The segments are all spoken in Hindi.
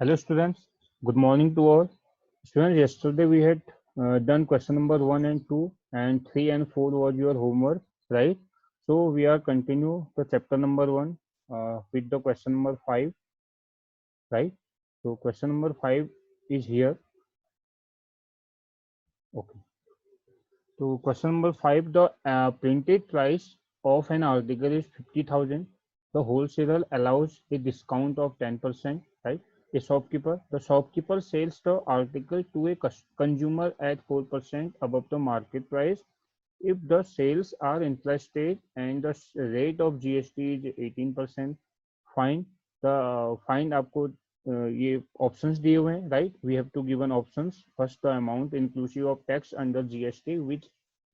Hello students, good morning to all. Students, yesterday we had done question number 1 and 2 and 3 and 4 was your homework, right? So we are continue the chapter number 1 with the question number 5, right? So question number 5 is here. Okay. So question number 5, the printed price of an article is 50,000. The wholesaler allows a discount of 10%, right? The shopkeeper sells the article to a consumer at 4% above the market price. If the sales are interested and the rate of GST is 18%, find find आपको ये options दिए हुए हैं, right? We have to give an options. First, the amount inclusive of tax under GST which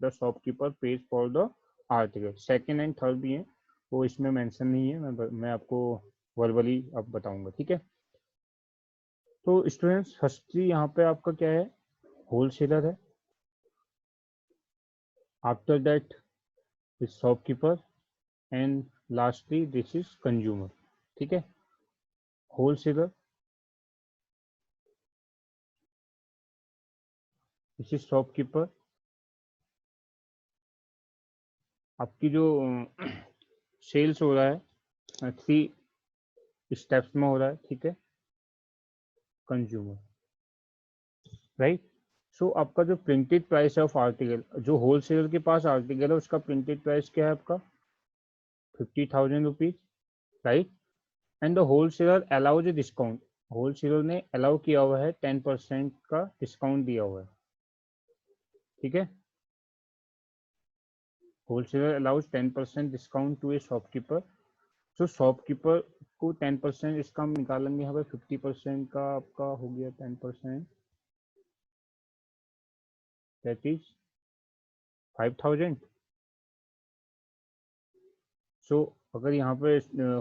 the shopkeeper pays for the article. Second and third भी है, वो इसमें मेंशन नहीं है, मैं आपको वर्बली अब बताऊंगा, ठीक है? तो स्टूडेंट्स फर्स्टली यहाँ पे आपका क्या है, होलसेलर है, after that is shopkeeper and lastly this is consumer, ठीक है? होलसेलर, दिस इज शॉपकीपर, आपकी जो सेल्स हो रहा है 3 स्टेप्स में हो रहा है, ठीक है? Consumer, right? सो आपका जो प्रिंटेड प्राइस है ऑफ आर्टिकल, जो होलसेलर के पास आर्टिकल है उसका प्रिंटेड प्राइस क्या है आपका 50,000 rupees, right? And the wholesaler allows a discount, wholesaler ने अलाउ किया हुआ है 10% का डिस्काउंट दिया हुआ है, ठीक है? Wholesaler allows 10% discount to a shopkeeper. So shopkeeper को 10% इसका हम निकालेंगे यहाँ पे 50% का आपका हो गया 10%, दैट इज 5,000। सो अगर यहाँ पे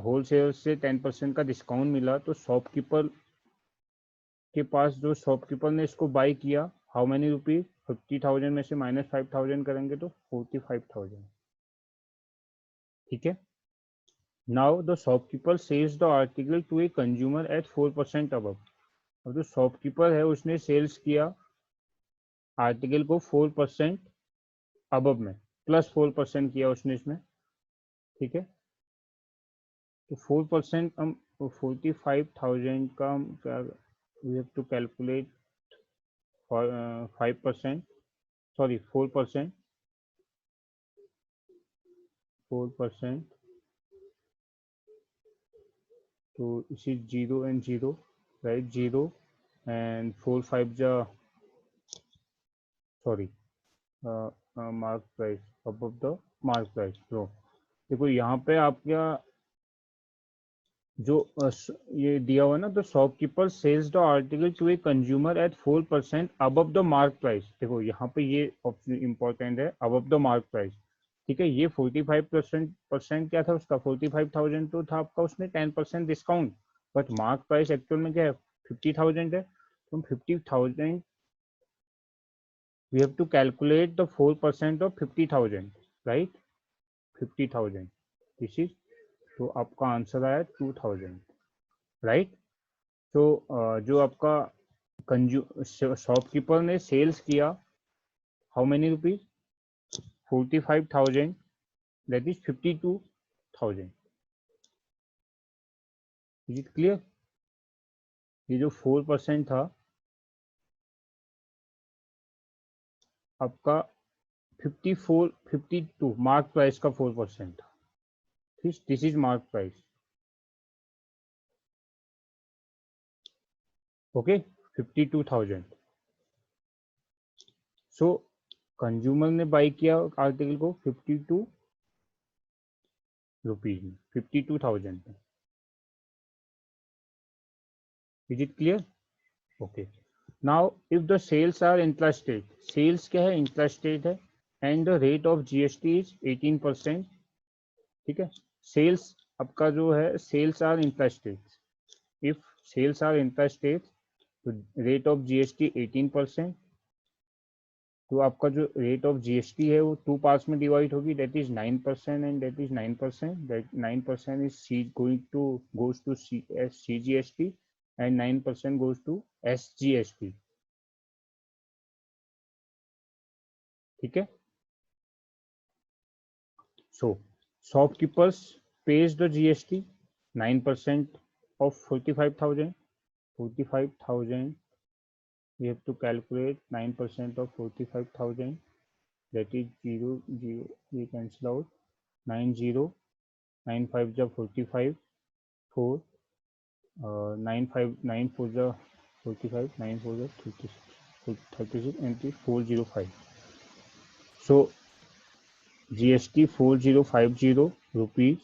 होलसेलर से 10% का डिस्काउंट मिला तो शॉपकीपर के पास, जो शॉपकीपर ने इसको बाई किया, हाउ मैनी रुपीज, 50,000 में से माइनस 5,000 करेंगे तो 45,000, ठीक है? Now the shopkeeper sells the article to a consumer at 4% above. अब जो शॉपकीपर है उसने सेल्स किया आर्टिकल को 4% अबव में, प्लस 4% किया उसने इसमें, ठीक है? तो 4% हम 45,000 का क्या, we have to calculate 5%, sorry 4%, 4%, तो इसी 0 and 0, राइट? 0 and 4 5 जा, sorry mark price above the mark price. तो देखो यहाँ पे आपका जो ये दिया हुआ ना, तो shopkeeper sells the article to a consumer at 4% above the mark price. देखो यहाँ पे ये ऑप्शन इंपॉर्टेंट है, अबव द मार्क प्राइस, ठीक है? ये 45% क्या था उसका, 45,000 तो था आपका, उसने 10% discount, but mark price actual में क्या है 50,000 है। तो 50,000 we have to calculate the 4% of 50,000, right? 50,000, this is, तो आपका आंसर आया 2,000, राइट? तो जो आपका शॉपकीपर ने सेल्स किया how many rupees, 45,000, that is 52,000। Is it clear? ये जो 4% था आपका 52 मार्क प्राइस का 4% था, this is mark price, okay? 52,000। So consumer ने बाई किया आर्टिकल को 52 रुपीज में, 52,000 में। Is it clear? Okay. Now if the sales are interested, sales क्या है, इंटरेस्टेड है, and the rate of GST is 18%, ठीक है? सेल्स आपका जो है, sales are interested, if sales are interested तो रेट ऑफ जीएसटी 18%, तो आपका जो रेट ऑफ जीएसटी है वो 2 पार्ट्स में डिवाइड होगी, that is 9% and that is 9%, that 9% is C going to goes to CGST and 9% goes to SGST. ठीक है. So shopkeepers pays the GST 9% of 45,000. 45,000. We have to calculate 9% of 45,000. That is 0, 0. We cancel out 9 0. 9 5 is 45. 4. 9 5 9 4 is 45. 9 4 is 36. 36 and 405. So GST 4050 rupees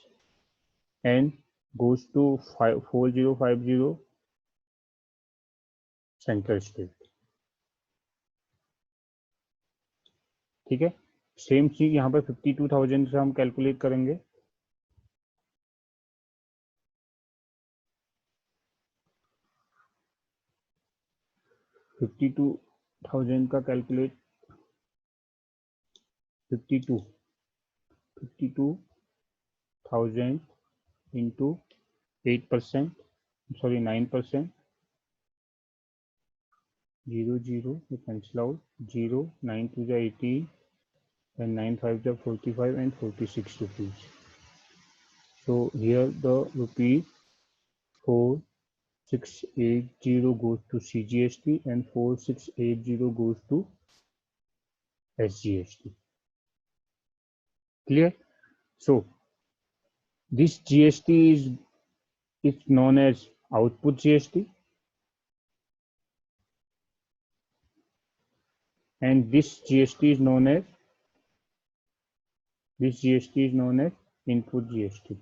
and goes to 4050 central state. ठीक है. सेम चीज यहाँ पर 52,000 से हम कैलकुलेट करेंगे. $52,000 का calculate 52,000 into 8%, sorry 9%. 0 0 we cancel out 0. 9 2 is 18 and 9 5 is 45 and 46 rupees. So here the rupee 4680 goes to CGST and 4680 goes to SGST. Clear? So this GST is known as output GST, and this GST is known as input GST.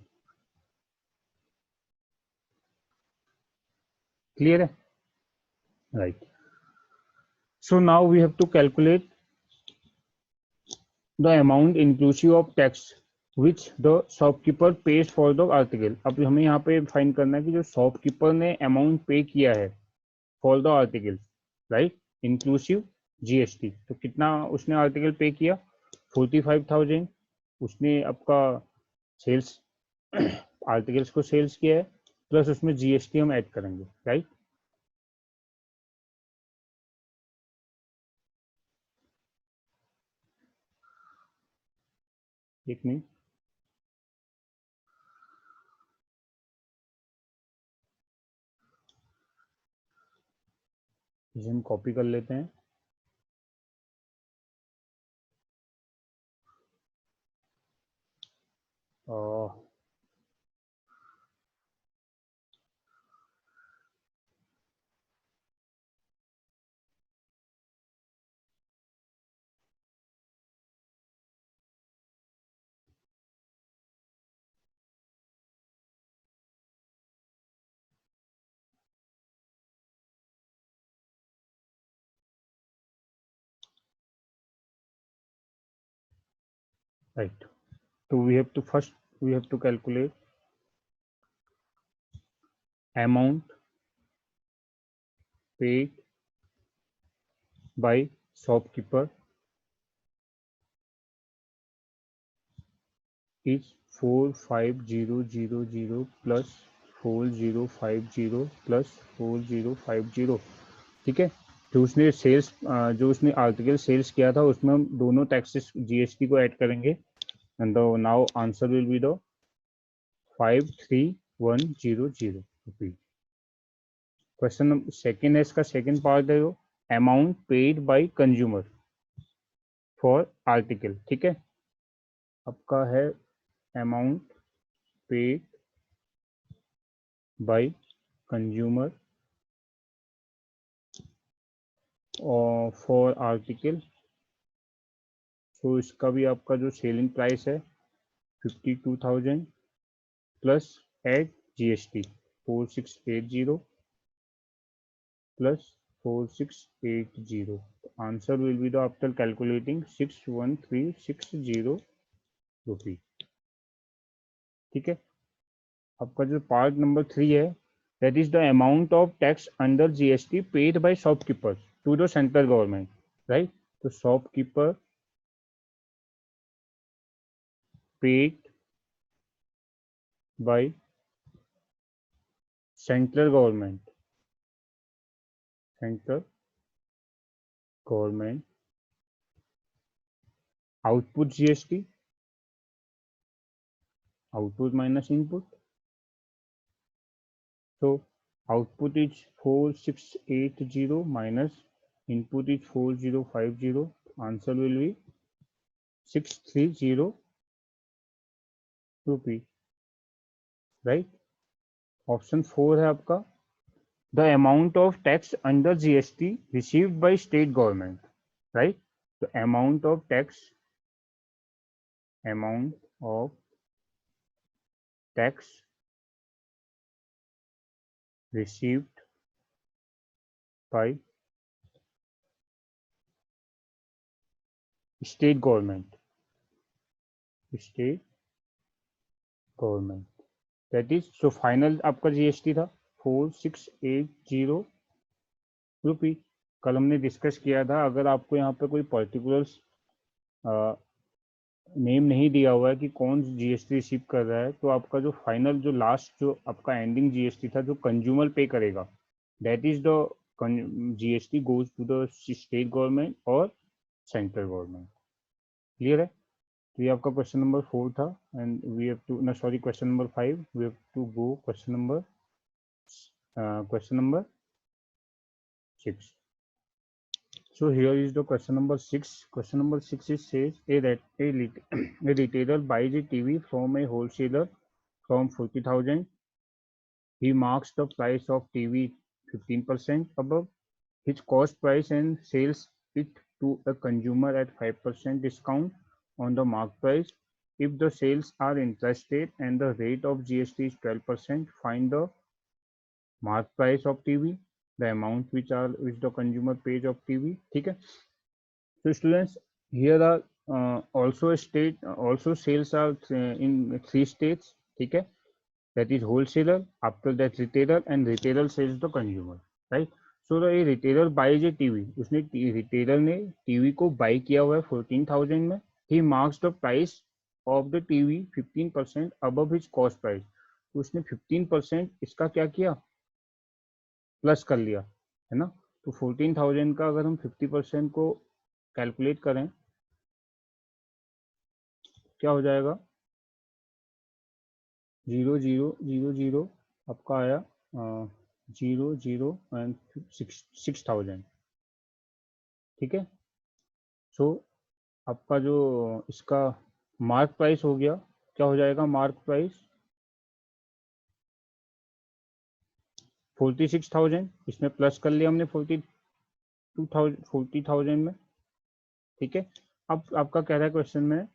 Clear? Right. So now we have to calculate the amount inclusive of tax which the shopkeeper pays for the article. अब हमें यहाँ पे फाइंड करना है कि जो शॉपकीपर ने अमाउंट पे किया है for the article, right, inclusive GST. तो कितना उसने आर्टिकल पे किया? 45,000 उसने आपका सेल्स आर्टिकल्स को सेल्स किया है, प्लस उसमें जीएसटी हम ऐड करेंगे, राइट. एक मिनट, इसे हम कॉपी कर लेते हैं. Right. So we have to calculate amount paid by shopkeeper is 45,000 plus 4050 plus 4050. ठीक है. जो उसने सेल्स जो उसने आर्टिकल सेल्स किया था उसमें हम दोनों टैक्सेस जीएसटी को ऐड करेंगे and the now answer will be the 53,100 rupees. Question second है, इसका सेकेंड पार्ट है amount paid by consumer for article. ठीक है. आपका है amount paid by consumer for article. तो इसका भी आपका जो सेलिंग प्राइस है 52,000 plus add GST 4680 plus 4680. Answer will be the after calculating 61360 रुपी. ठीक है. आपका जो पार्ट नंबर 3 है that is the amount of tax under GST paid by shopkeepers to the central government, right? तो shopkeeper paid by central government central government. Output GST, output minus input. So output is 4680 minus input is 4050. Answer will be 630 rupee. Right? Option 4 है आपका. The amount of tax under GST received by state government. Right? The amount of tax received by state government. That is, so final आपका GST था 4680 रुपी. कल हमने डिस्कस किया था, अगर आपको यहाँ पे कोई पर्टिकुलर नेम नहीं दिया हुआ है कि कौन जीएसटी रिसीव कर रहा है, तो आपका जो फाइनल जो लास्ट जो आपका एंडिंग जीएसटी था जो कंज्यूमर पे करेगा, that is the GST goes to the state government और सेंट्रल गवर्नमेंट. क्लियर है? तो ये आपका क्वेश्चन नंबर 4 था. And we have to sorry question number 5. We have to go question number 6. So here is the question number 6. Question number 6 is says a retailer buys a TV from a wholesaler from 40,000. He marks the price of TV 15% above his cost price and sells it to a consumer at 5% discount on the marked price. If the sales are interstate and the rate of GST is 12%, find the marked price of TV, the amount which the consumer pays of TV. ठीक है? So students, here are also sales are in 3 states. ठीक है? That is wholesaler, after that retailer, and retailer sells the consumer. Right? So the retailer buys a TV. उसने retailer ने TV को buy किया हुआ है 14,000 में. He marks the price of the TV 15% above his cost price. तो उसने 15% इसका क्या किया, प्लस कर लिया, है ना. तो 14,000 का अगर हम 50% को कैलकुलेट करें, क्या हो जाएगा, 0,000 आपका आया 0,0 एंड 6,000. ठीक है. सो आपका जो इसका मार्क प्राइस हो गया, क्या हो जाएगा मार्क प्राइस 46,000. इसमें प्लस कर लिया हमने 40,000 में. ठीक है. अब आपका कह रहा है क्वेश्चन में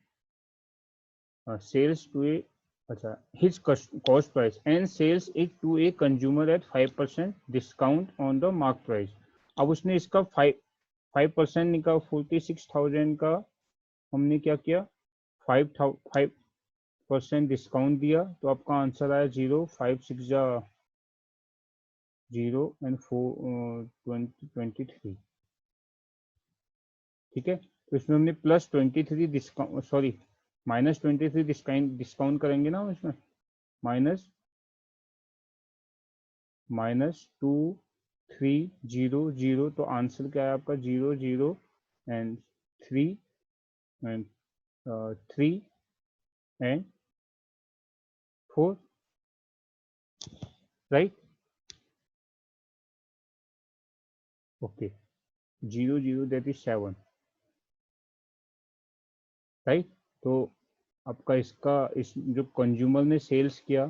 सेल्स टू ए, अच्छा, his cost price and sells it to a consumer at 5% discount on the mark price. अब उसने इसका 5% निकाल 46,000 का हमने क्या किया 5% डिस्काउंट दिया, तो आपका आंसर आया 0, 5 6 जा 0 एंड 4 23. ठीक है. तो इसमें हमने plus 23 discount, sorry minus 23 discount करेंगे ना इसमें, माइनस 2300. तो आंसर क्या है आपका 0 0 and 3 and 3 and 4. Right. Okay. 0 0 that is 7. Right. तो आपका इसका इस जो कंज्यूमर ने सेल्स किया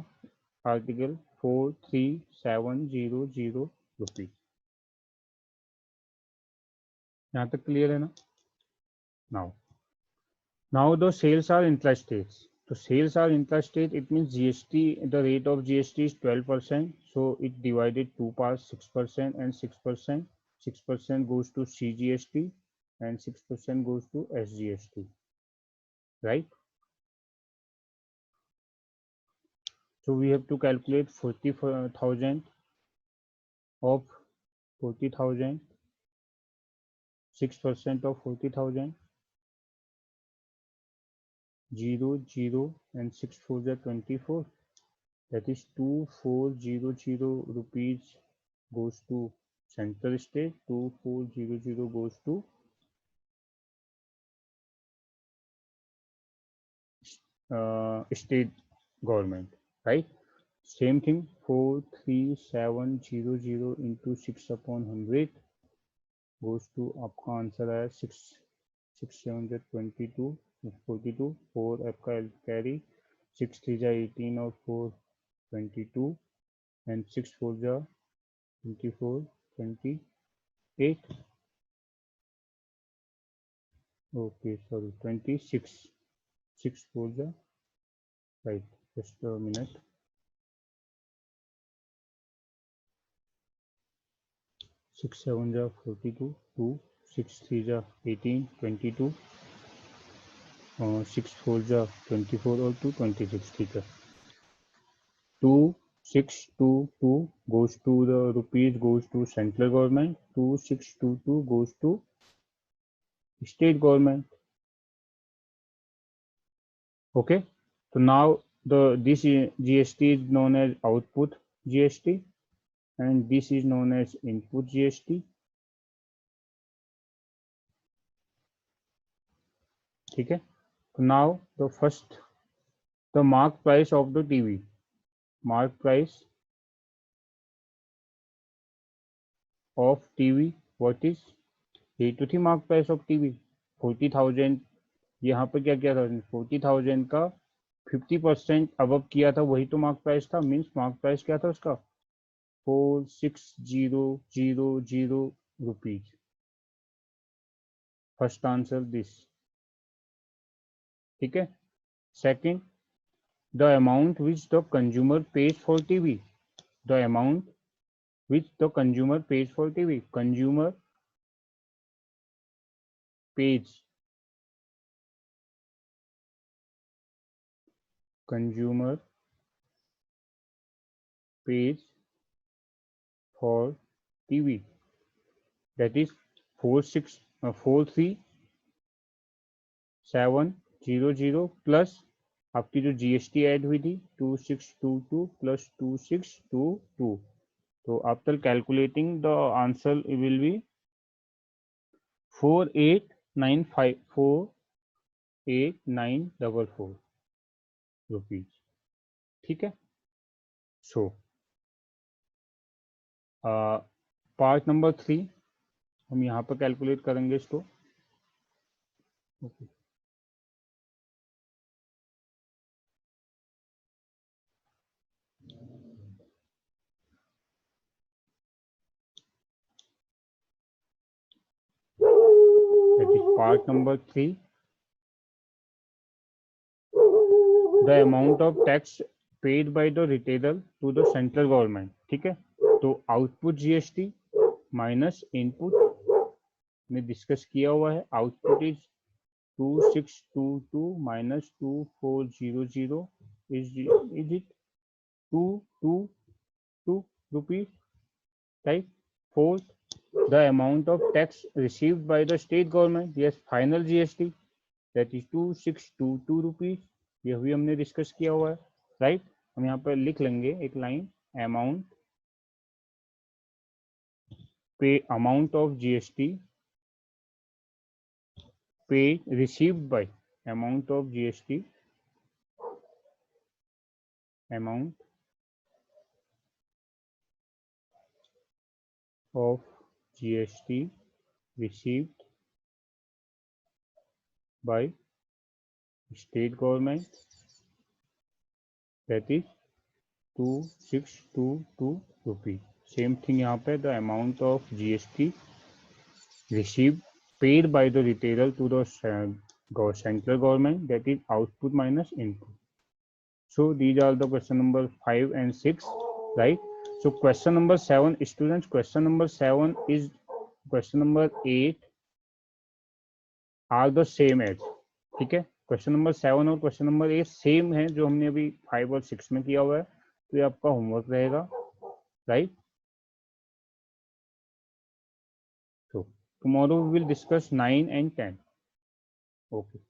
आर्टिकल 43,700 रुपीज. यहाँ तक क्लियर है ना. Now the sales are intrastate. So sales are interstate, it means GST, the rate of GST is 12%. So it divided 2 parts, 6% and 6%. 6% goes to CGST and 6% goes to SGST. Right? So we have to calculate 40,000 of 40,000, 6% of 40,000, 0 0 and 6 4 are 24. That is 2400 rupees goes to central state, 2400 goes to state government, right? Same thing, 43700 into 6/100 goes to आपका आंसर है 6 42 4 आपका कैरी 6 3 जा 18 और 4 22 and 6 4 जा 24 28 okay sorry 26 6 4 जा right just a minute 6 7 जा 42 2 6 3 जा 18 22 6 4 जा 24 और 2 26 ठीक है 2622 goes to the rupees goes to central government 2622 goes to state government. Okay, so now this GST is known as output GST and this is known as input GST. ठीक है, so now the mark price of the TV, mark price of TV, what is ये तो थी mark price of TV 40,000, यहाँ पर क्या किया था 40,000 का 50% अबव किया था, वही तो मार्क प्राइस था, मींस मार्क प्राइस क्या था उसका 46,000 रुपीज. First answer this. ठीक है. Second, the amount which the consumer page for TV, the amount which the consumer page for TV, consumer page, consumer pays for TV, that is 43700 plus आपकी जो जीएसटी ऐड हुई थी 2622 प्लस 2622. तो after calculating the answer will be 48,944 rupees. ठीक है. सो पार्ट नंबर 3 हम यहाँ पर कैलकुलेट करेंगे इसको. Okay. That is part number 3. The amount of tax paid by the retailer to the central government. ठीक है. तो आउटपुट जीएसटी माइनस इनपुट में डिस्कस किया हुआ है. Output is 2622 minus 2400 is it 222 rupees, right. Fourth, the amount of tax received by the state government, yes, final GST, that is 2622 rupees. यह भी हमने डिस्कस किया हुआ है, राइट. हम यहाँ पर लिख लेंगे एक line, amount of GST paid received by, amount of GST, amount of GST received by state government, that is 2622 rupees. Same thing यहाँ पे, the amount of GST received paid by the retailer to the central government, that is output minus input. So these are the question number 5 and 6, right. So question number 7, students, question number 7 is question number 8 are the same as. ठीक है. क्वेश्चन नंबर 7 और क्वेश्चन नंबर 8 सेम है जो हमने अभी 5 और 6 में किया हुआ है. तो ये आपका होमवर्क रहेगा, right. So tomorrow we will discuss 9 and 10. Okay.